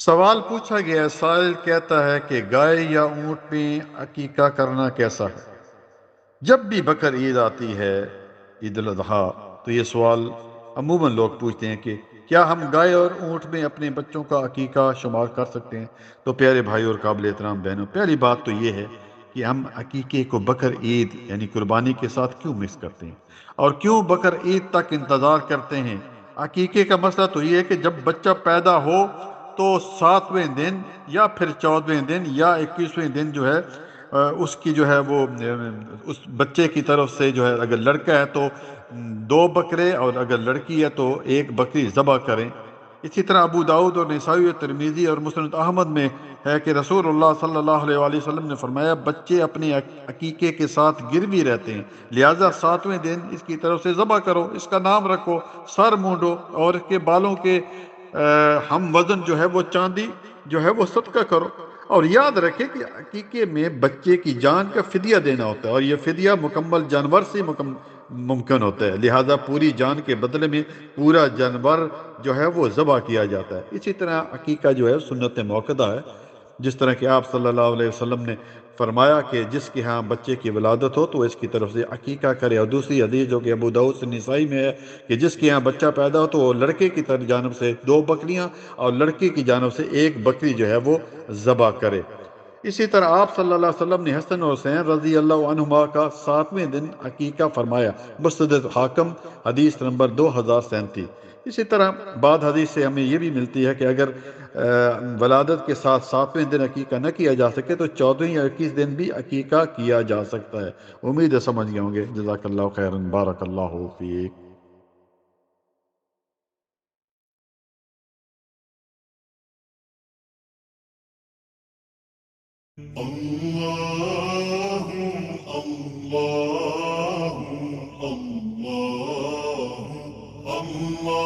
سوال پوچھا گیا، سائل کہتا ہے کہ گائے یا اونٹ میں عقیقہ کرنا کیسا ہے؟ جب بھی بقر عید آتی ہے، عید الاضحیٰ، تو یہ سوال عموماً لوگ پوچھتے ہیں کہ کیا ہم گائے اور اونٹ میں اپنے بچوں کا عقیقہ شمار کر سکتے ہیں؟ تو پیارے بھائی اور قابل احترام بہنوں، پہلی بات تو یہ ہے کہ ہم عقیقے کو بقر عید یعنی قربانی کے ساتھ کیوں مکس کرتے ہیں اور کیوں بقر عید تک انتظار کرتے ہیں؟ عقیقے کا مسئلہ تو یہ ہے کہ جب بچہ پیدا ہو تو 7ویں دن یا پھر 14ویں دن یا 21ویں دن جو ہے اس کی جو ہے وہ اس بچے کی طرف سے جو ہے، اگر لڑکا ہے تو 2 بکرے اور اگر لڑکی ہے تو 1 بکری ذبح کریں۔ اسی طرح ابو داؤد اور نسائی اور ترمذی اور مسند احمد میں ہے کہ رسول اللہ صلی اللہ علیہ وآلہ وسلم نے فرمایا، بچے اپنے عقیقے کے ساتھ گروی رہتے ہیں، لہٰذا 7ویں دن اس کی طرف سے ذبح کرو، اس کا نام رکھو، سر مونڈو اور اس کے بالوں کے ہم وزن جو ہے وہ چاندی جو ہے وہ صدقہ کرو۔ اور یاد رکھے کہ عقیقے میں بچے کی جان کا فدیہ دینا ہوتا ہے، اور یہ فدیہ مکمل جانور سے ممکن ہوتا ہے، لہذا پوری جان کے بدلے میں پورا جانور جو ہے وہ ذبح کیا جاتا ہے۔ اسی طرح عقیقہ جو ہے سنت موقدہ ہے، جس طرح کہ آپ صلی اللہ علیہ وسلم نے فرمایا کہ جس کے ہاں بچے کی ولادت ہو تو اس کی طرف سے عقیقہ کرے، اور دوسری حدیث جو کہ ابو داؤد سے نسائی میں ہے کہ جس کے ہاں بچہ پیدا ہو تو وہ لڑکے کی طرف جانب سے 2 بکریاں اور لڑکی کی جانب سے 1 بکری جو ہے وہ ذبح کرے۔ اسی طرح آپ صلی اللہ علیہ وسلم نے حسن اور حسین رضی اللہ عنہما کا 7ویں دن عقیقہ فرمایا، مستدرک حاکم حدیث نمبر 2037۔ اسی طرح بعد حدیث سے ہمیں یہ بھی ملتی ہے کہ اگر ولادت کے ساتھ 7ویں دن عقیقہ نہ کیا جا سکے تو 14ویں یا 21 دن بھی عقیقہ کیا جا سکتا ہے۔ امید ہے سمجھ گئے ہوں گے۔ جزاک اللہ خیرن، بارک اللہ فیک۔ اللہ اللہ اللہ اللہ